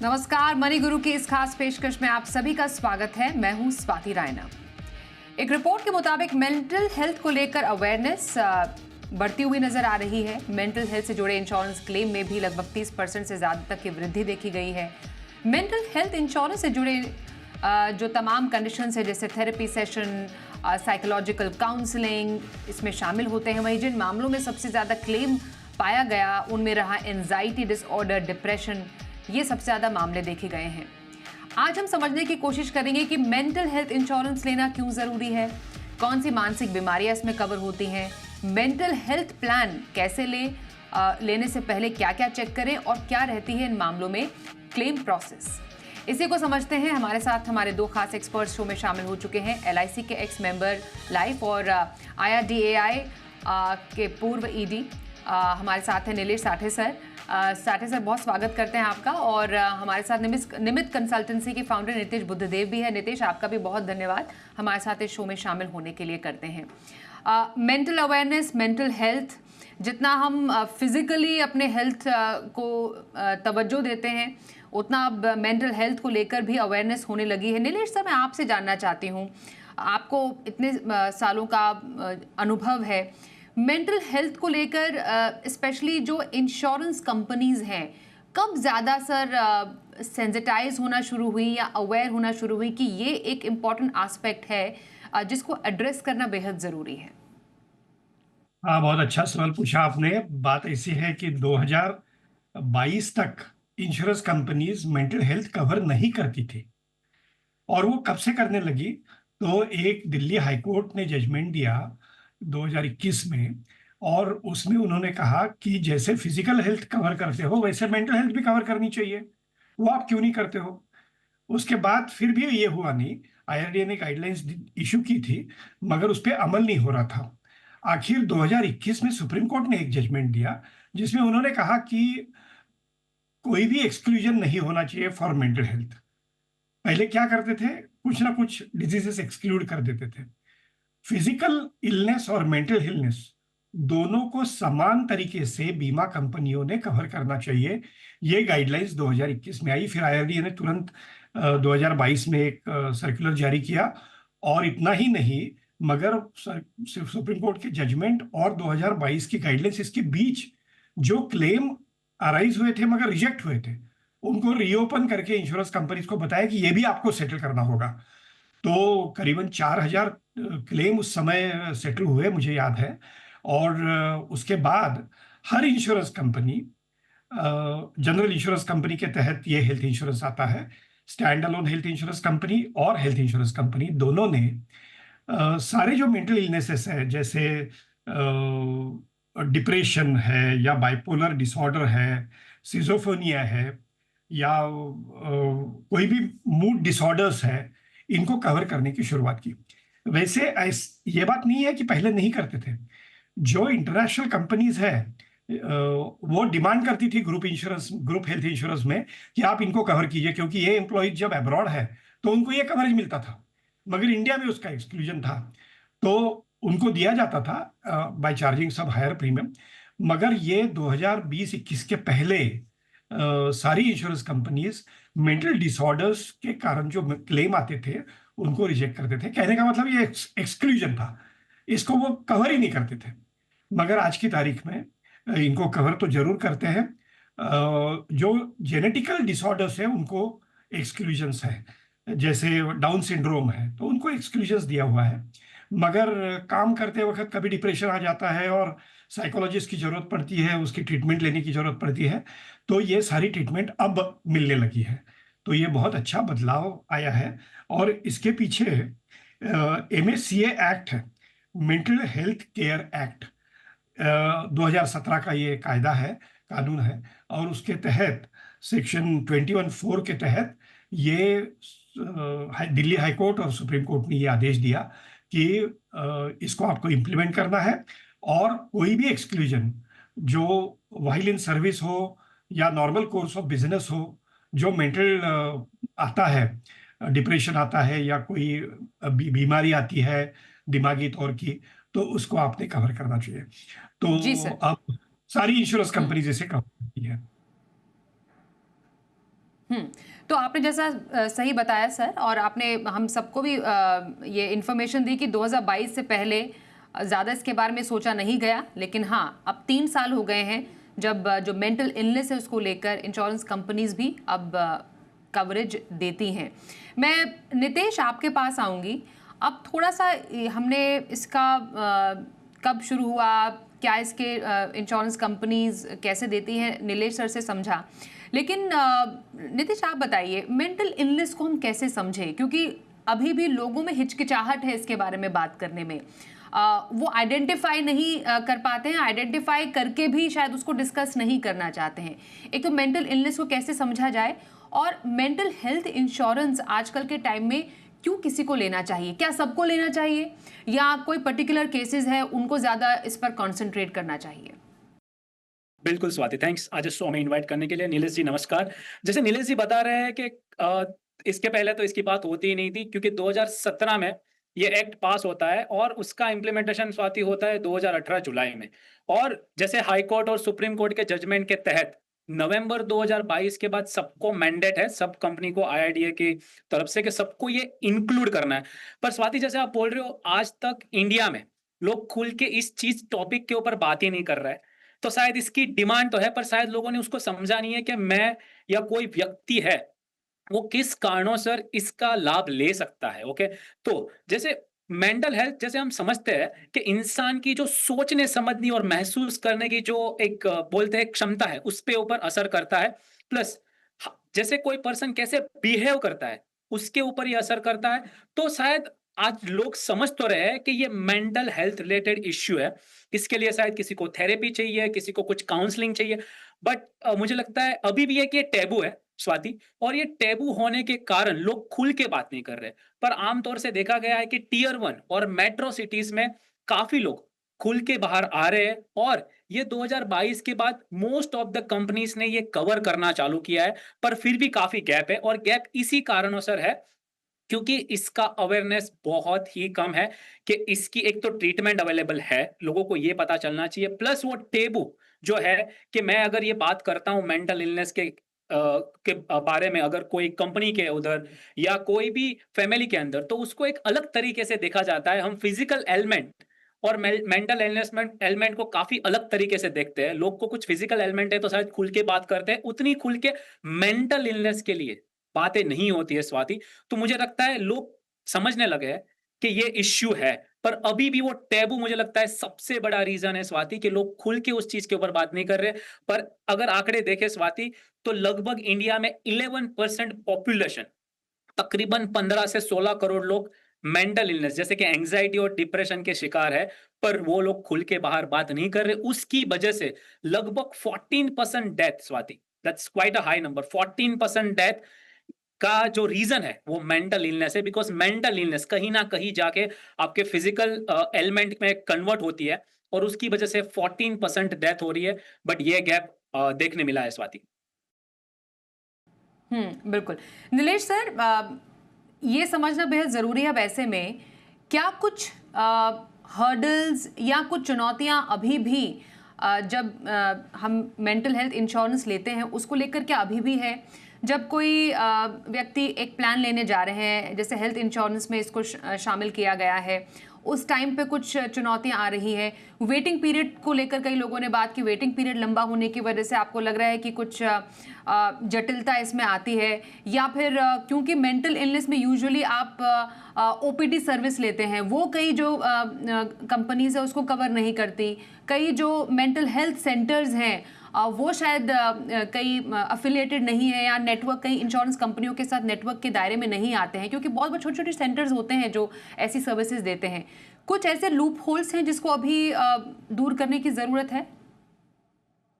नमस्कार, मनी गुरु की इस खास पेशकश में आप सभी का स्वागत है। मैं हूं स्वाति रायना। एक रिपोर्ट के मुताबिक मेंटल हेल्थ को लेकर अवेयरनेस बढ़ती हुई नजर आ रही है। मेंटल हेल्थ से जुड़े इंश्योरेंस क्लेम में भी लगभग 30% से ज्यादा तक की वृद्धि देखी गई है। मेंटल हेल्थ इंश्योरेंस से जुड़े जो तमाम कंडीशंस है, जैसे थेरेपी सेशन, साइकोलॉजिकल काउंसलिंग, इसमें शामिल होते हैं। वहीं जिन मामलों में सबसे ज्यादा क्लेम पाया गया उनमें रहा एंजाइटी डिसऑर्डर, डिप्रेशन, ये सबसे ज्यादा मामले देखे गए हैं। आज हम समझने की कोशिश करेंगे कि मेंटल हेल्थ इंश्योरेंस लेना क्यों जरूरी है, कौन सी मानसिक बीमारियां इसमें कवर होती हैं, मेंटल हेल्थ प्लान कैसे लेने से पहले क्या क्या चेक करें और क्या रहती है इन मामलों में क्लेम प्रोसेस। इसी को समझते हैं। हमारे साथ हमारे दो खास एक्सपर्ट्स शो में शामिल हो चुके हैं। LIC के एक्स मेंबर लाइफ और IRDAI के पूर्व ED हमारे साथ हैं नीलेश साठे सर। साठे सर, बहुत स्वागत करते हैं आपका। और हमारे साथ निमित कंसल्टेंसी के फाउंडर नितेश बुद्धदेव भी है। नितेश, आपका भी बहुत धन्यवाद हमारे साथ इस शो में शामिल होने के लिए करते हैं। मेंटल अवेयरनेस, मेंटल हेल्थ, जितना हम फिजिकली अपने हेल्थ को तवज्जो देते हैं, उतना अब मेंटल हेल्थ को लेकर भी अवेयरनेस होने लगी है। नीलेश सर, मैं आपसे जानना चाहती हूँ, आपको इतने सालों का अनुभव है मेंटल हेल्थ को लेकर, स्पेशली जो इंश्योरेंस कंपनीज हैं, कब ज़्यादा सर सेंसिटाइज होना शुरू हुई या अवेयर होना शुरू हुई कि ये एक इम्पॉर्टेंट एस्पेक्ट है जिसको एड्रेस करना बेहद ज़रूरी है? हाँ, बहुत अच्छा सवाल पूछा आपने। बात ऐसी है कि 2022 तक insurance companies mental health cover नहीं करती थी, और वो कब से करने लगी, तो एक दिल्ली हाईकोर्ट ने जजमेंट दिया 2021 में, और उसमें उन्होंने कहा कि जैसे फिजिकल हेल्थ कवर करते हो वैसे मेंटल हेल्थ भी कवर करनी चाहिए। वो आप क्यों नहीं करते हो? उसके बाद फिर भी ये हुआ नहीं। IRDA ने गाइडलाइंस इशू की थी, मगर उस पर अमल नहीं हो रहा था। आखिर 2021 में सुप्रीम कोर्ट ने एक जजमेंट दिया जिसमें उन्होंने कहा कि कोई भी एक्सक्लूजन नहीं होना चाहिए फॉर मेंटल हेल्थ। पहले क्या करते थे, कुछ ना कुछ डिजीजेस एक्सक्लूड कर देते थे। फिजिकल इलनेस और मेंटल इलनेस दोनों को समान तरीके से बीमा कंपनियों ने कवर करना चाहिए। ये गाइडलाइंस 2021 में आई। फिर IRDA ने तुरंत 2022 में एक सर्कुलर जारी किया। और इतना ही नहीं, मगर सुप्रीम कोर्ट के जजमेंट और 2022 की गाइडलाइंस, इसके बीच जो क्लेम अराइज हुए थे मगर रिजेक्ट हुए थे, उनको रीओपन करके इंश्योरेंस कंपनीज को बताया कि ये भी आपको सेटल करना होगा। तो करीबन 4,000 क्लेम उस समय सेटल हुए, मुझे याद है। और उसके बाद हर insurance company, general insurance company के तहत ये हेल्थ इंश्योरेंस आता है, stand alone health insurance company और हेल्थ इंश्योरेंस कंपनी दोनों ने सारे जो मेंटल इलनेसेस है, जैसे डिप्रेशन है या बाइपोलर डिसऑर्डर है, सिजोफ्रेनिया है, या कोई भी मूड डिसऑर्डर्स है, इनको कवर करने की शुरुआत की। वैसे ये बात नहीं है कि पहले नहीं करते थे। जो इंटरनेशनल कंपनीज है वो डिमांड करती थी ग्रुप हेल्थ इंश्योरेंस में कि आप इनको कवर कीजिए, क्योंकि ये एम्प्लॉयज जब अब्रॉड है तो उनको ये कवरेज मिलता था, मगर इंडिया में उसका एक्सक्लूजन था। तो उनको दिया जाता था बाय चार्जिंग सब हायर प्रीमियम। मगर ये 2020-21 के पहले सारी इंश्योरेंस कंपनीज मेंटल डिसऑर्डर्स के कारण जो क्लेम आते थे उनको रिजेक्ट करते थे। कहने का मतलब ये एक्सक्लूजन था, इसको वो कवर ही नहीं करते थे। मगर आज की तारीख में इनको कवर तो जरूर करते हैं। जो जेनेटिकल डिसऑर्डर्स है उनको एक्सक्लूजन्स है, जैसे डाउन सिंड्रोम है तो उनको एक्सक्लूजन्स दिया हुआ है। मगर काम करते वक्त कभी डिप्रेशन आ जाता है और साइकोलॉजिस्ट की जरूरत पड़ती है, उसकी ट्रीटमेंट लेने की जरूरत पड़ती है, तो ये सारी ट्रीटमेंट अब मिलने लगी है। तो ये बहुत अच्छा बदलाव आया है। और इसके पीछे MACA एक्ट है, मेंटल हेल्थ केयर एक्ट, 2017 का ये कायदा है, कानून है। और उसके तहत सेक्शन 21(4) के तहत ये दिल्ली हाई कोर्ट और सुप्रीम कोर्ट ने ये आदेश दिया कि इसको आपको इम्प्लीमेंट करना है। और कोई भी एक्सक्लूजन जो व्हाइल इन सर्विस हो या नॉर्मल कोर्स ऑफ बिजनेस हो, जो मेंटल आता है, डिप्रेशन आता है या कोई बीमारी आती है दिमागी तौर की, तो उसको आपने कवर करना चाहिए। जी तो सर। अब सारी इंश्योरेंस हम्म। कंपनी इसे कवर करती है। हुँ। तो आपने जैसा सही बताया सर, और आपने हम सबको भी ये इन्फॉर्मेशन दी कि 2022 से पहले ज़्यादा इसके बारे में सोचा नहीं गया। लेकिन हाँ, अब 3 साल हो गए हैं जब जो मेंटल इलनेस है उसको लेकर इंश्योरेंस कंपनीज़ भी अब कवरेज देती हैं। मैं नितेश आपके पास आऊँगी। अब थोड़ा-सा हमने इसका कब शुरू हुआ, क्या इसके इंश्योरेंस कंपनीज़ कैसे देती हैं, नीलेश सर से समझा। लेकिन नितिश आप बताइए, मेंटल इलनेस को हम कैसे समझें? क्योंकि अभी भी लोगों में हिचकिचाहट है इसके बारे में बात करने में। वो आइडेंटिफाई नहीं कर पाते हैं, आइडेंटिफाई करके भी शायद उसको डिस्कस नहीं करना चाहते हैं। एक तो मेंटल इलनेस को कैसे समझा जाए, और मेंटल हेल्थ इंश्योरेंस आजकल के टाइम में क्यों किसी को लेना चाहिए? क्या सबको लेना चाहिए, या कोई पर्टिकुलर केसेस है उनको ज़्यादा इस पर कॉन्सेंट्रेट करना चाहिए? बिल्कुल स्वाति, थैंक्स आज इस शो में इनवाइट करने के लिए। नीलेश जी नमस्कार। जैसे नीलेश जी बता रहे हैं कि इसके पहले तो इसकी बात होती ही नहीं थी, क्योंकि 2017 में ये एक्ट पास होता है और उसका इम्प्लीमेंटेशन स्वाति होता है 2018 जुलाई में। और जैसे हाई कोर्ट और सुप्रीम कोर्ट के जजमेंट के तहत नवंबर 2022 के बाद सबको मैंडेट है, सब कंपनी को आईआरडीए की तरफ से, कि सबको ये इंक्लूड करना है। पर स्वाति जैसे आप बोल रहे हो, आज तक इंडिया में लोग खुल के इस चीज टॉपिक के ऊपर बात ही नहीं कर रहा है। तो शायद इसकी डिमांड तो है, पर शायद लोगों ने उसको समझा नहीं है कि मैं या कोई व्यक्ति है वो किस कारणों से इसका लाभ ले सकता है। ओके, तो जैसे मेंटल हेल्थ, जैसे हम समझते हैं कि इंसान की जो सोचने समझने और महसूस करने की जो एक बोलते हैं क्षमता है, उस पे ऊपर असर करता है। प्लस जैसे कोई पर्सन कैसे बिहेव करता है उसके ऊपर ये असर करता है। तो शायद आज लोग समझ तो रहे हैं कि ये मेंटल हेल्थ रिलेटेड इश्यू है, इसके लिए शायद किसी को थेरेपी चाहिए, किसी को कुछ काउंसलिंग चाहिए। बट मुझे लगता है अभी भी है कि ये टैबू है स्वाति, और ये टैबू होने के कारण लोग खुल के बात नहीं कर रहे। पर आमतौर से देखा गया है कि टीयर 1 और मेट्रो सिटीज में काफी लोग खुल के बाहर आ रहे हैं, और ये 2022 के बाद मोस्ट ऑफ द कंपनीज ने ये कवर करना चालू किया है। पर फिर भी काफी गैप है, और गैप इसी कारणों से है क्योंकि इसका अवेयरनेस बहुत ही कम है कि इसकी एक तो ट्रीटमेंट अवेलेबल है, लोगों को ये पता चलना चाहिए। प्लस वो टेबू जो है कि मैं अगर ये बात करता हूं मेंटल इलनेस के बारे में, अगर कोई कंपनी के उधर या कोई भी फैमिली के अंदर, तो उसको एक अलग तरीके से देखा जाता है। हम फिजिकल एलिमेंट और मेंटल एलिमेंट को काफी अलग तरीके से देखते हैं। लोग को कुछ फिजिकल एलिमेंट है तो शायद खुल के बात करते हैं, उतनी खुल के मेंटल इलनेस के लिए बातें नहीं होती है स्वाति। तो मुझे लगता है लोग समझने लगे हैं कि ये इश्यू है, पर अभी भी वो टैबू मुझे लगता है सबसे बड़ा रीजन है स्वाति, कि लोग खुल के उस चीज के ऊपर बात नहीं कर रहे। पर अगर आंकड़े देखें स्वाति, तो लगभग इंडिया में 11% पॉपुलेशन, तकरीबन 15 से 16 करोड़ लोग मेंटल इलनेस जैसे कि एंजाइटी और डिप्रेशन के शिकार है, पर वो लोग खुल के बाहर बात नहीं कर रहे। उसकी वजह से लगभग 14% death Swati, that's quite a high number. 14% death का जो रीजन है वो मेंटल इलनेस है, बिकॉज मेंटल इलनेस कहीं ना कहीं जाके आपके फिजिकल एलिमेंट में कन्वर्ट होती है, और उसकी वजह से 14% डेथ हो रही है। बट ये गैप देखने मिला है स्वाति। बिल्कुल। नीलेश सर, ये समझना बेहद ज़रूरी है अब ऐसे में, क्या कुछ हर्डल्स या कुछ चुनौतियां अभी भी जब हम मेंटल हेल्थ इंश्योरेंस लेते हैं उसको लेकर क्या अभी भी है? जब कोई व्यक्ति एक प्लान लेने जा रहे हैं, जैसे हेल्थ इंश्योरेंस में इसको शामिल किया गया है, उस टाइम पे कुछ चुनौतियां आ रही हैं। वेटिंग पीरियड को लेकर कई लोगों ने बात की, वेटिंग पीरियड लंबा होने की वजह से आपको लग रहा है कि कुछ जटिलता इसमें आती है, या फिर क्योंकि मेंटल इलनेस में यूजुअली आप ओपीडी सर्विस लेते हैं, वो कई जो कंपनीज है उसको कवर नहीं करती। कई जो मेंटल हेल्थ सेंटर्स हैं वो शायद कई अफिलिएटेड नहीं है, या नेटवर्क कई इंश्योरेंस कंपनियों के साथ नेटवर्क के दायरे में नहीं आते हैं, क्योंकि बहुत बहुत छोटे छोटे सेंटर्स होते हैं जो ऐसी सर्विसेज देते हैं। कुछ ऐसे लूप होल्स हैं जिसको अभी दूर करने की ज़रूरत है?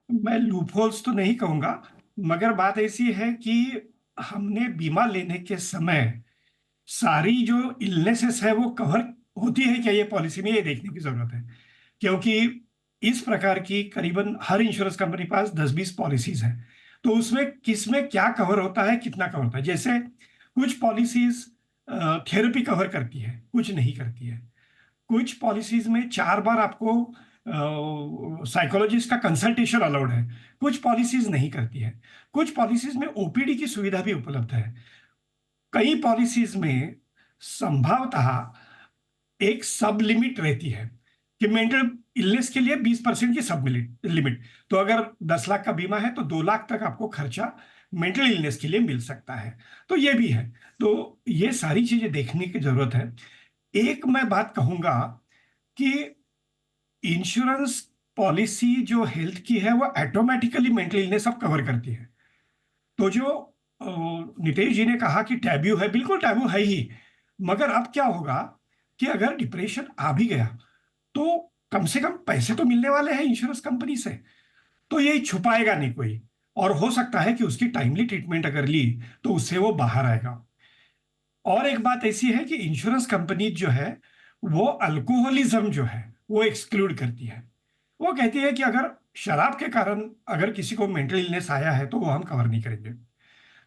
मैं लूप होल्स तो नहीं कहूंगा, मगर बात ऐसी है कि हमने बीमा लेने के समय सारी जो इलनेसेस है वो कवर होती है क्या ये पॉलिसी में, ये देखने की जरूरत है। क्योंकि इस प्रकार की करीबन हर इंश्योरेंस कंपनी के पास 10-20 पॉलिसीज हैं, तो उसमें किसमें क्या कवर होता है, कितना कवर होता है। जैसे कुछ पॉलिसीज थेरेपी कवर करती है, कुछ नहीं करती है। कुछ पॉलिसीज में 4 बार आपको साइकोलॉजिस्ट का कंसल्टेशन अलाउड है, कुछ पॉलिसीज नहीं करती है। कुछ पॉलिसीज में ओपीडी की सुविधा भी उपलब्ध है। कई पॉलिसीज में संभवतः एक सब लिमिट रहती है कि मेंटल इलनेस के लिए 20% की सब लिमिट। तो अगर 10 लाख का बीमा है तो 2 लाख तक आपको खर्चा मेंटल इलनेस के लिए मिल सकता है। तो ये भी है। तो ये सारी चीजें देखने की जरूरत है। एक मैं बात कहूंगा कि इंश्योरेंस पॉलिसी जो हेल्थ की है वो ऑटोमेटिकली मेंटल इलनेस अब कवर करती है। तो जो नितेश जी ने कहा कि टैबू है, बिल्कुल टैबू है ही। मगर अब क्या होगा कि अगर डिप्रेशन आ भी गया तो कम से कम पैसे तो मिलने वाले हैं इंश्योरेंस कंपनी से, तो ये छुपाएगा नहीं कोई। और हो सकता है कि उसकी टाइमली ट्रीटमेंट अगर ली तो उससे वो बाहर आएगा। और एक बात ऐसी है कि इंश्योरेंस कंपनी जो है वो अल्कोहलिज्म जो है वो एक्सक्लूड करती है। वो कहती है कि अगर शराब के कारण अगर किसी को मेंटल इलनेस आया है तो वो हम कवर नहीं करेंगे।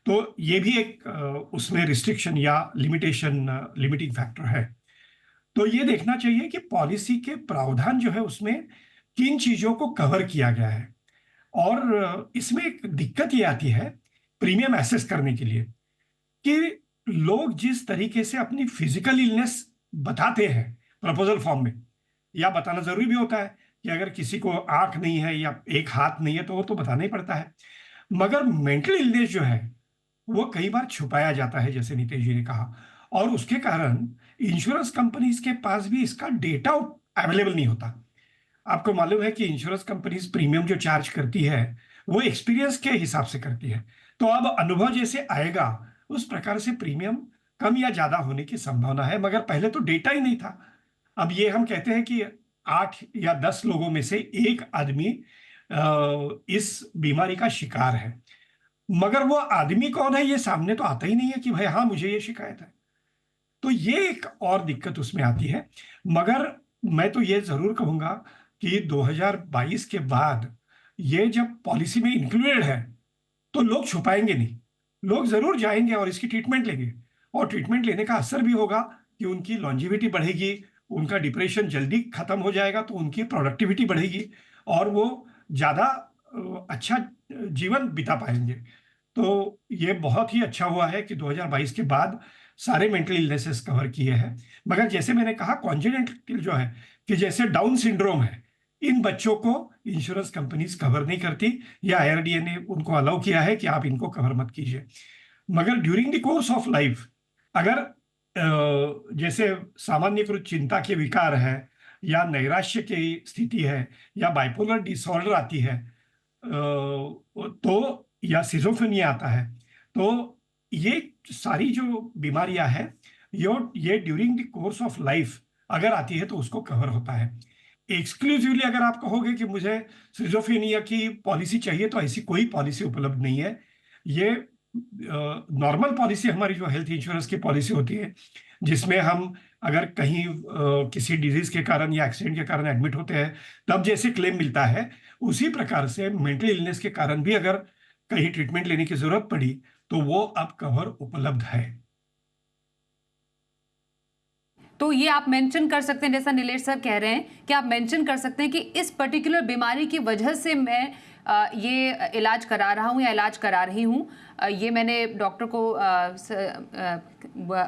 तो ये भी एक उसमें रिस्ट्रिक्शन या लिमिटिंग फैक्टर है। तो ये देखना चाहिए कि पॉलिसी के प्रावधान जो है उसमें किन चीजों को कवर किया गया है। और इसमें एक दिक्कत ये आती है प्रीमियम एसेस करने के लिए कि लोग जिस तरीके से अपनी फिजिकल इलनेस बताते हैं प्रपोजल फॉर्म में, या बताना जरूरी भी होता है कि अगर किसी को आंख नहीं है या एक हाथ नहीं है तो वो तो बताना ही पड़ता है। मगर मेंटल इलनेस जो है वो कई बार छुपाया जाता है, जैसे नीतीश जी ने कहा। और उसके कारण इंश्योरेंस कंपनीज के पास भी इसका डेटा अवेलेबल नहीं होता। आपको मालूम है कि इंश्योरेंस कंपनीज प्रीमियम जो चार्ज करती है वो एक्सपीरियंस के हिसाब से करती है। तो अब अनुभव जैसे आएगा उस प्रकार से प्रीमियम कम या ज्यादा होने की संभावना है। मगर पहले तो डेटा ही नहीं था। अब ये हम कहते हैं कि 8 या 10 लोगों में से एक आदमी इस बीमारी का शिकार है, मगर वो आदमी कौन है ये सामने तो आता ही नहीं है कि भाई हाँ मुझे ये शिकायत है। तो ये एक और दिक्कत उसमें आती है। मगर मैं तो ये जरूर कहूंगा कि 2022 के बाद ये जब पॉलिसी में इंक्लूडेड है तो लोग छुपाएंगे नहीं। लोग जरूर जाएंगे और इसकी ट्रीटमेंट लेंगे। और ट्रीटमेंट लेने का असर भी होगा कि उनकी लॉन्जिविटी बढ़ेगी, उनका डिप्रेशन जल्दी खत्म हो जाएगा, तो उनकी प्रोडक्टिविटी बढ़ेगी और वो ज्यादा अच्छा जीवन बिता पाएंगे। तो ये बहुत ही अच्छा हुआ है कि 2022 के बाद सारे मेंटल इलनेसेस कवर किए हैं। मगर जैसे मैंने कहा कॉन्जेनिटल जो है कि जैसे डाउन सिंड्रोम है, इन बच्चों को इंश्योरेंस कंपनीज कवर नहीं करती, या आईआरडीए ने उनको अलाउ किया है कि आप इनको कवर मत कीजिए। मगर during the course of life अगर जैसे सामान्यकृत चिंता के विकार है, या नैराश्य की स्थिति है, या बाइपोलर डिसऑर्डर आती है, तो या सिजोफ्रेनिया आता है, तो ये सारी जो बीमारियां हैं ये during the course of life अगर आती है तो उसको कवर होता है। एक्सक्लूसिवली अगर आप कहोगे कि मुझे सिजोफ्रेनिया की पॉलिसी चाहिए तो ऐसी कोई पॉलिसी उपलब्ध नहीं है। ये नॉर्मल पॉलिसी हमारी जो हेल्थ इंश्योरेंस की पॉलिसी होती है जिसमें हम अगर कहीं किसी डिजीज के कारण या एक्सीडेंट के कारण एडमिट होते हैं तब जैसे क्लेम मिलता है, उसी प्रकार से मेंटल इलनेस के कारण भी अगर कहीं ट्रीटमेंट लेने की जरूरत पड़ी तो वो अब कवर उपलब्ध है। तो ये आप मेंशन कर सकते हैं, जैसा नीलेश सर कह रहे हैं कि आप मेंशन कर सकते हैं कि इस पर्टिकुलर बीमारी की वजह से मैं ये इलाज करा रहा हूँ या इलाज करा रही हूँ। ये मैंने डॉक्टर को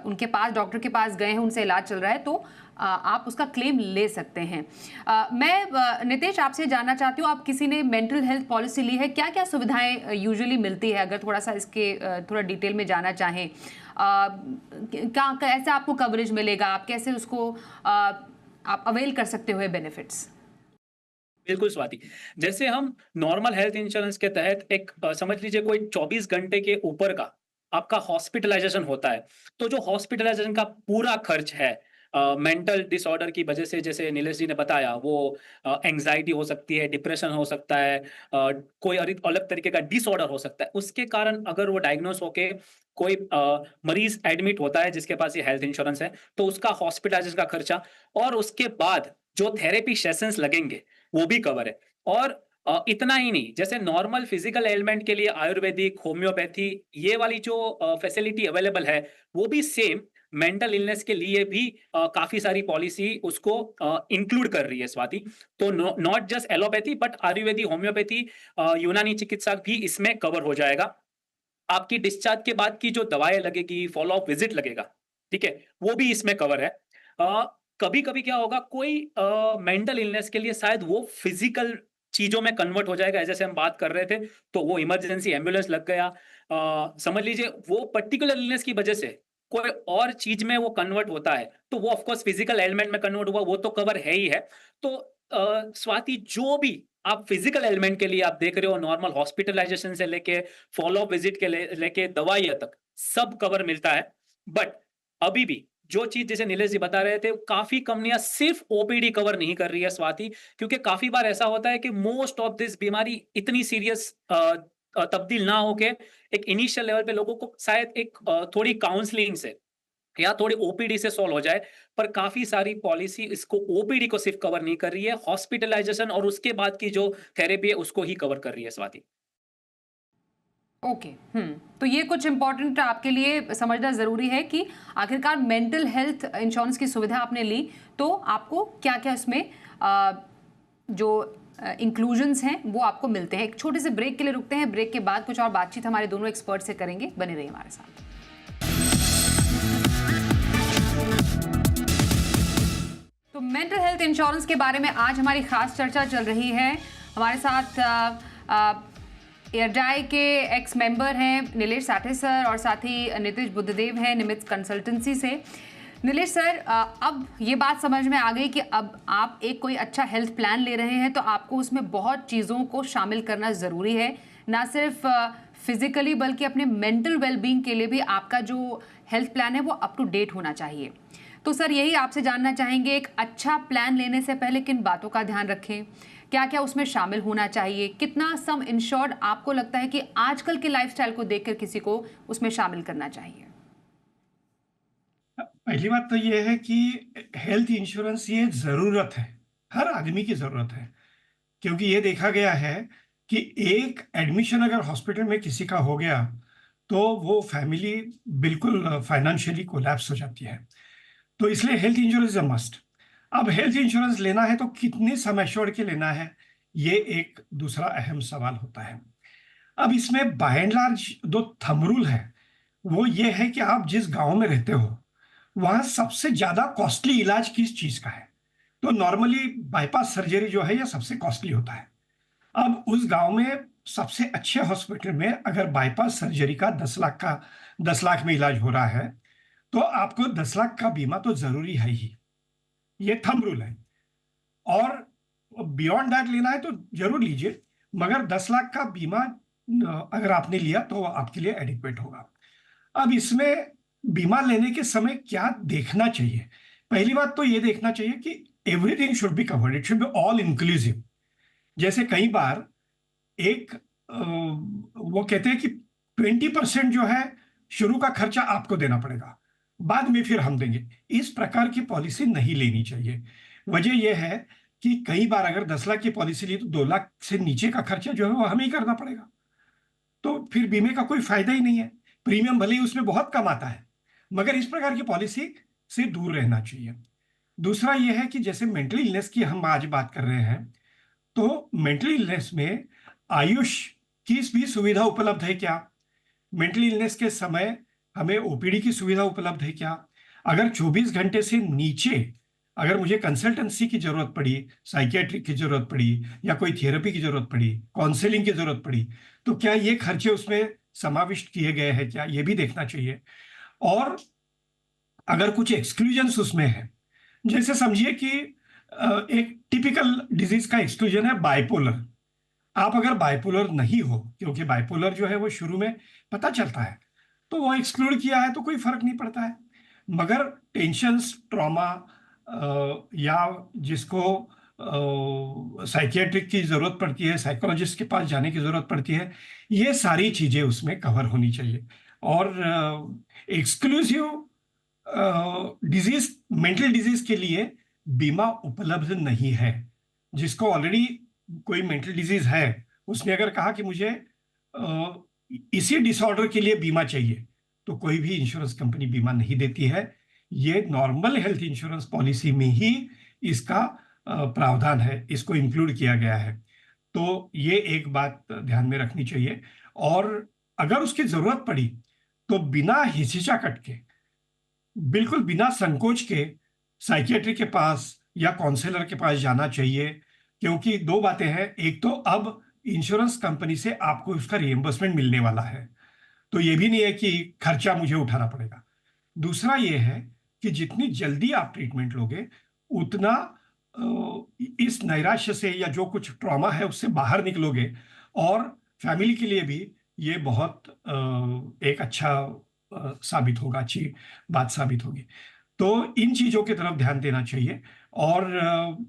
उनके पास, डॉक्टर के पास गए हैं, उनसे इलाज चल रहा है, तो आप उसका क्लेम ले सकते हैं। मैं नितेश आपसे जानना चाहती हूँ, आप किसी ने मेंटल हेल्थ पॉलिसी ली है, क्या क्या सुविधाएं यूजुअली मिलती है? अगर थोड़ा सा इसके थोड़ा डिटेल में जाना चाहें, क्या कैसे आपको कवरेज मिलेगा, आप कैसे उसको आप अवेल कर सकते हो बेनिफिट्स? बिल्कुल स्वाति, जैसे हम नॉर्मल हेल्थ इंश्योरेंस के तहत एक समझ लीजिए कोई 24 घंटे के ऊपर का आपका हॉस्पिटलाइजेशन होता है, तो जो हॉस्पिटलाइजेशन का पूरा खर्च है मेंटल डिसऑर्डर की वजह से, जैसे नीलेश जी ने बताया, वो एंग्जाइटी हो सकती है, डिप्रेशन हो सकता है, कोई अलग तरीके का डिसऑर्डर हो सकता है, उसके कारण अगर वो डायग्नोस होके कोई मरीज एडमिट होता है जिसके पास ये हेल्थ इंश्योरेंस है, तो उसका हॉस्पिटलाइजेशन का खर्चा और उसके बाद जो थेरेपी सेशंस लगेंगे वो भी कवर है। और इतना ही नहीं, जैसे नॉर्मल फिजिकल एलिमेंट के लिए आयुर्वेदिक, होम्योपैथी, ये वाली जो फैसिलिटी अवेलेबल है वो भी सेम मेंटल इलनेस के लिए भी काफी सारी पॉलिसी उसको इंक्लूड कर रही है स्वाति। तो नॉट जस्ट एलोपैथी बट आयुर्वेदी, होम्योपैथी, यूनानी चिकित्सा भी इसमें कवर हो जाएगा। आपकी डिस्चार्ज के बाद की जो दवाएं लगेगी, फॉलो अप विजिट लगेगा, ठीक है, वो भी इसमें कवर है। कभी कभी क्या होगा, कोई मेंटल इलनेस के लिए शायद वो फिजिकल चीजों में कन्वर्ट हो जाएगा, जैसे हम बात कर रहे थे, तो वो इमरजेंसी एम्बुलेंस लग गया, समझ लीजिए वो पर्टिकुलर इलनेस की वजह से कोई और चीज में वो कन्वर्ट होता है, तो वो ऑफकोर्स फिजिकल एलिमेंट में कन्वर्ट हुआ, वो तो कवर है ही है। तो स्वाति, जो भी आप फिजिकल एलिमेंट के लिए आप देख रहे हो, नॉर्मल हॉस्पिटलाइजेशन से लेके फॉलो अप विजिट के लेके दवाइयां तक सब कवर मिलता है। बट अभी भी जो चीज जैसे नीलेश जी बता रहे थे, काफी कंपनियां सिर्फ ओपीडी कवर नहीं कर रही है स्वाति, क्योंकि काफी बार ऐसा होता है कि मोस्ट ऑफ दिस बीमारी इतनी सीरियस तब्दील ना होके एक इनिशियल लेवल पे लोगों को शायद एक थोड़ी काउंसलिंग से या थोड़ी ओपीडी से सॉल्व हो जाए, पर काफी सारी पॉलिसी इसको ओपीडी को सिर्फ कवर नहीं कर रही है, हॉस्पिटलाइजेशन और उसके बाद की जो थेरेपी है उसको ही कवर कर रही है स्वाति। ओके। तो ये कुछ इंपॉर्टेंट आपके लिए समझना ज़रूरी है कि आखिरकार मेंटल हेल्थ इंश्योरेंस की सुविधा आपने ली तो आपको क्या क्या इसमें जो इंक्लूजन्स हैं वो आपको मिलते हैं। एक छोटे से ब्रेक के लिए रुकते हैं, ब्रेक के बाद कुछ और बातचीत हमारे दोनों एक्सपर्ट से करेंगे, बने रहिए हमारे साथ। तो मेंटल हेल्थ इंश्योरेंस के बारे में आज हमारी खास चर्चा चल रही है। हमारे साथ एयरडाई के एक्स मेंबर हैं नीलेश साठे सर और साथ ही नीतीश बुद्धदेव हैं निमित्त कंसल्टेंसी से। नीलेश सर, अब ये बात समझ में आ गई कि अब आप एक कोई अच्छा हेल्थ प्लान ले रहे हैं तो आपको उसमें बहुत चीज़ों को शामिल करना ज़रूरी है, ना सिर्फ फिजिकली बल्कि अपने मेंटल वेलबींग के लिए भी आपका जो हेल्थ प्लान है वो अप टू डेट होना चाहिए। तो सर यही आपसे जानना चाहेंगे, एक अच्छा प्लान लेने से पहले किन बातों का ध्यान रखें, क्या क्या उसमें शामिल होना चाहिए, कितना सम इंश्योर्ड आपको लगता है कि आजकल के लाइफस्टाइल को देखकर किसी को उसमें शामिल करना चाहिए? पहली बात तो ये है कि हेल्थ इंश्योरेंस ये ज़रूरत है, हर आदमी की ज़रूरत है, क्योंकि ये देखा गया है कि एक एडमिशन अगर हॉस्पिटल में किसी का हो गया तो वो फैमिली बिल्कुल फाइनेंशियली कोलैप्स हो जाती है। तो इसलिए health insurance is a must. अब हेल्थ इंश्योरेंस लेना है तो कितने सम एश्योर्ड के लेना है, ये एक दूसरा अहम सवाल होता है। अब इसमें बाय एंड लार्ज दो थंब रूल है, वो ये है कि आप जिस गांव में रहते हो वहां सबसे ज्यादा कॉस्टली इलाज किस चीज का है। तो नॉर्मली बाईपास सर्जरी जो है ये सबसे कॉस्टली होता है। अब उस गांव में सबसे अच्छे हॉस्पिटल में अगर बाईपास सर्जरी का 10 लाख में इलाज हो रहा है तो आपको 10 लाख का बीमा तो जरूरी है ही, ये थंब रूल है। और बियॉन्ड दैट लेना है तो जरूर लीजिए, मगर 10 लाख का बीमा अगर आपने लिया तो आपके लिए एडिक्वेट होगा। अब इसमें बीमा लेने के समय क्या देखना चाहिए? पहली बात तो ये देखना चाहिए कि everything should be covered, it should be all inclusive. जैसे कई बार एक वो कहते हैं कि 20% जो है शुरू का खर्चा आपको देना पड़ेगा, बाद में फिर हम देंगे। इस प्रकार की पॉलिसी नहीं लेनी चाहिए। वजह यह है कि कई बार अगर 10 लाख की पॉलिसी ली तो 2 लाख से नीचे का खर्चा जो है वो हमें ही करना पड़ेगा, तो फिर बीमे का कोई फायदा ही नहीं है। प्रीमियम भले ही उसमें बहुत कम आता है, मगर इस प्रकार की पॉलिसी से दूर रहना चाहिए। दूसरा यह है कि जैसे मेंटल इलनेस की हम आज बात कर रहे हैं, तो मेंटल इलनेस में आयुष की भी सुविधा उपलब्ध है क्या? मेंटल इलनेस के समय हमें ओपीडी की सुविधा उपलब्ध है क्या? अगर 24 घंटे से नीचे अगर मुझे कंसल्टेंसी की जरूरत पड़ी, साइकियाट्रिक की जरूरत पड़ी या कोई थेरेपी की जरूरत पड़ी, काउंसलिंग की जरूरत पड़ी, तो क्या ये खर्चे उसमें समाविष्ट किए गए हैं क्या, ये भी देखना चाहिए। और अगर कुछ एक्सक्लूजन्स उसमें है, जैसे समझिए कि एक टिपिकल डिजीज का एक्सक्लूजन है बाइपोलर। आप अगर बाइपोलर नहीं हो, क्योंकि बाइपोलर जो है वो शुरू में पता चलता है, तो वो एक्सक्लूड किया है तो कोई फर्क नहीं पड़ता है। मगर टेंशन्स, ट्रॉमा या जिसको साइकियाट्रिक की जरूरत पड़ती है, साइकोलॉजिस्ट के पास जाने की जरूरत पड़ती है, ये सारी चीजें उसमें कवर होनी चाहिए। और एक्सक्लूसिव डिजीज, मेंटल डिजीज के लिए बीमा उपलब्ध नहीं है। जिसको ऑलरेडी कोई मेंटल डिजीज है, उसने अगर कहा कि मुझे इसी डिसऑर्डर के लिए बीमा चाहिए, तो कोई भी इंश्योरेंस कंपनी बीमा नहीं देती है। ये नॉर्मल हेल्थ इंश्योरेंस पॉलिसी में ही इसका प्रावधान है, इसको इंक्लूड किया गया है। तो ये एक बात ध्यान में रखनी चाहिए। और अगर उसकी जरूरत पड़ी तो बिना हिचकिचाहट के, बिल्कुल बिना संकोच के साइकियाट्री के पास या काउंसलर के पास जाना चाहिए। क्योंकि दो बातें हैं, एक तो अब इंश्योरेंस कंपनी से आपको उसका रिएम्बर्समेंट मिलने वाला है, तो ये भी नहीं है कि खर्चा मुझे उठाना पड़ेगा। दूसरा ये है कि जितनी जल्दी आप ट्रीटमेंट लोगे उतना इस नैराश्य से या जो कुछ ट्रॉमा है उससे बाहर निकलोगे, और फैमिली के लिए भी ये बहुत एक अच्छा साबित होगा, अच्छी बात साबित होगी। तो इन चीजों की तरफ ध्यान देना चाहिए। और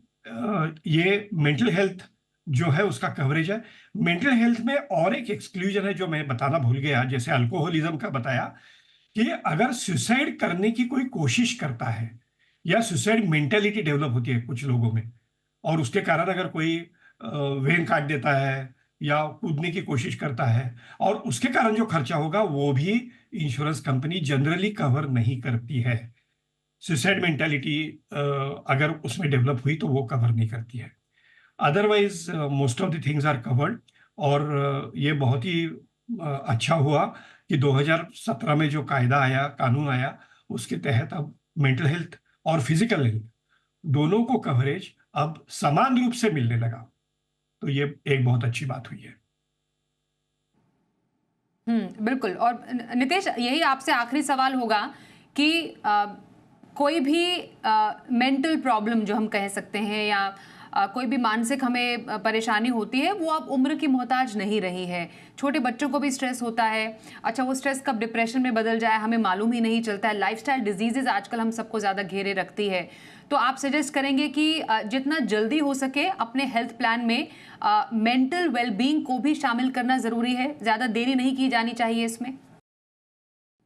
ये मेंटल हेल्थ जो है उसका कवरेज है। मेंटल हेल्थ में और एक एक्सक्लूजन है जो मैं बताना भूल गया, जैसे अल्कोहलिज्म का बताया, कि अगर सुसाइड करने की कोई कोशिश करता है या सुसाइड मेंटेलिटी डेवलप होती है कुछ लोगों में, और उसके कारण अगर कोई वेन काट देता है या कूदने की कोशिश करता है, और उसके कारण जो खर्चा होगा वो भी इंश्योरेंस कंपनी जनरली कवर नहीं करती है। सुसाइड मेंटालिटी अगर उसमें डेवलप हुई तो वो कवर नहीं करती है। Otherwise most of the things are covered. और ये बहुत ही अच्छा हुआ कि 2017 में जो कायदा आया, कानून आया, उसके तहत अब मेंटल हेल्थ और फिजिकल हेल्थ दोनों को कवरेज अब समान रूप से मिलने लगा। तो ये एक बहुत अच्छी बात हुई है। बिल्कुल। और नितेश, यही आपसे आखिरी सवाल होगा कि कोई भी मेंटल प्रॉब्लम जो हम कह सकते हैं, या कोई भी मानसिक हमें परेशानी होती है, वो अब उम्र की मोहताज नहीं रही है। छोटे बच्चों को भी स्ट्रेस होता है। अच्छा, वो स्ट्रेस कब डिप्रेशन में बदल जाए हमें मालूम ही नहीं चलता है। लाइफस्टाइल डिजीजेज आजकल हम सबको ज़्यादा घेरे रखती है। तो आप सजेस्ट करेंगे कि जितना जल्दी हो सके अपने हेल्थ प्लान में मेंटल वेलबींग को भी शामिल करना ज़रूरी है, ज़्यादा देरी नहीं की जानी चाहिए इसमें?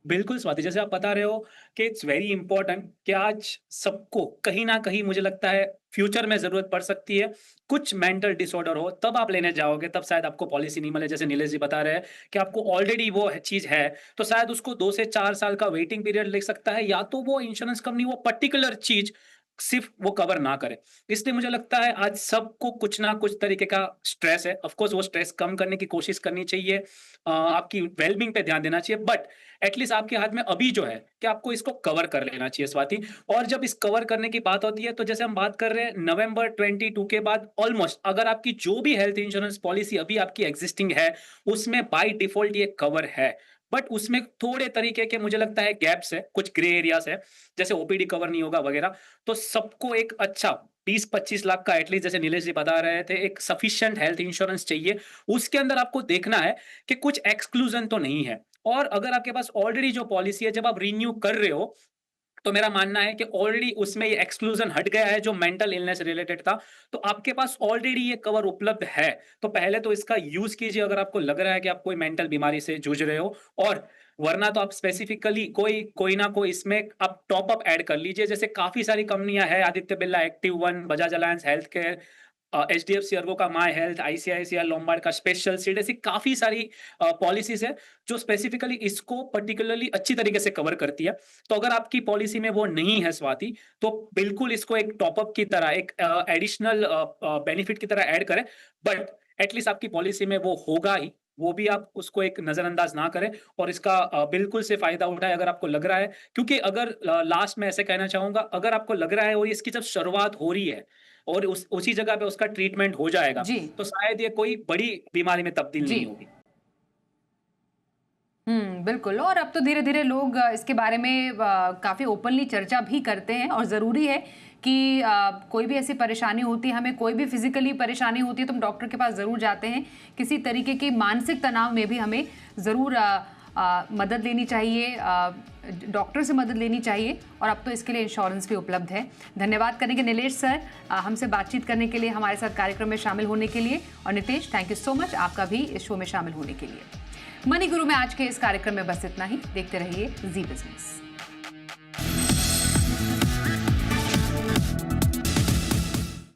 बिल्कुल स्वाति, जैसे आप बता रहे हो कि इट्स वेरी इंपॉर्टेंट कि आज सबको कहीं ना कहीं मुझे लगता है फ्यूचर में जरूरत पड़ सकती है। कुछ मेंटल डिसऑर्डर हो तब आप लेने जाओगे, तब शायद आपको पॉलिसी नहीं मिले। जैसे नीलेश जी बता रहे हैं कि आपको ऑलरेडी वो चीज है, तो शायद उसको 2 से 4 साल का वेटिंग पीरियड ले सकता है, या तो वो इंश्योरेंस कंपनी वो पर्टिकुलर चीज सिर्फ वो कवर ना करे। इसलिए मुझे लगता है आज सबको कुछ ना कुछ तरीके का स्ट्रेस है। ऑफ कोर्स वो स्ट्रेस कम करने की कोशिश करनी चाहिए, आपकी वेलबींग पे ध्यान देना चाहिए, बट एटलीस्ट आपके हाथ में अभी जो है कि आपको इसको कवर कर लेना चाहिए स्वाति। और जब इस कवर करने की बात होती है, तो जैसे हम बात कर रहे हैं नवंबर 22 के बाद ऑलमोस्ट अगर आपकी जो भी हेल्थ इंश्योरेंस पॉलिसी अभी आपकी एग्जिस्टिंग है उसमें बाय डिफॉल्ट ये कवर है, बट उसमें थोड़े तरीके के मुझे लगता है गैप्स है, कुछ ग्रे एरियाज है, जैसे ओपीडी कवर नहीं होगा वगैरह। तो सबको एक अच्छा 20-25 लाख का एटलीस्ट, जैसे नीलेश जी बता रहे थे, एक सफिशिएंट हेल्थ इंश्योरेंस चाहिए। उसके अंदर आपको देखना है कि कुछ एक्सक्लूजन तो नहीं है। और अगर आपके पास ऑलरेडी जो पॉलिसी है, जब आप रिन्यू कर रहे हो, तो मेरा मानना है कि ऑलरेडी उसमें ये एक्सक्लूजन हट गया है जो मेंटल इलनेस रिलेटेड था, तो आपके पास ऑलरेडी ये कवर उपलब्ध है। तो पहले तो इसका यूज कीजिए अगर आपको लग रहा है कि आप कोई मेंटल बीमारी से जूझ रहे हो, और वरना तो आप स्पेसिफिकली कोई ना कोई इसमें आप टॉप अप ऐड कर लीजिए। जैसे काफी सारी कंपनियां हैं, Aditya Birla active one, Bajaj alliance health care, HDFC Ergo का माई हेल्थ, आईसीआईसीआई लोम्बार्ड का स्पेशल सीड, ऐसी काफी सारी पॉलिसीज है जो स्पेसिफिकली इसको पर्टिकुलरली अच्छी तरीके से कवर करती है। तो अगर आपकी पॉलिसी में वो नहीं है स्वाति, तो बिल्कुल इसको एक टॉपअप की तरह, एक एडिशनल बेनिफिट की तरह ऐड करें, बट एटलीस्ट आपकी पॉलिसी में वो होगा ही, वो भी आप उसको एक नजरअंदाज ना करें और इसका बिल्कुल से फायदा उठाएं अगर आपको लग रहा है। क्योंकि अगर लास्ट में ऐसे कहना चाहूंगा, अगर आपको लग रहा है और इसकी जब शुरुआत हो रही है और उसी जगह पे उसका ट्रीटमेंट हो जाएगा, जी। तो शायद ये कोई बड़ी बीमारी में तब्दील जी। नहीं होगी। बिल्कुल। और अब तो धीरे धीरे लोग इसके बारे में काफ़ी ओपनली चर्चा भी करते हैं, और ज़रूरी है कि कोई भी ऐसी परेशानी होती है, हमें कोई भी फिजिकली परेशानी होती है तो हम डॉक्टर के पास ज़रूर जाते हैं। किसी तरीके के मानसिक तनाव में भी हमें ज़रूर मदद लेनी चाहिए, डॉक्टर से मदद लेनी चाहिए, और अब तो इसके लिए इंश्योरेंस भी उपलब्ध है। धन्यवाद करेंगे नीलेश सर हमसे बातचीत करने के लिए, हमारे साथ कार्यक्रम में शामिल होने के लिए। और Nitesh, thank you so much आपका भी इस शो में शामिल होने के लिए। मनी गुरु में आज के इस कार्यक्रम में बस इतना ही। देखते रहिए जी बिजनेस।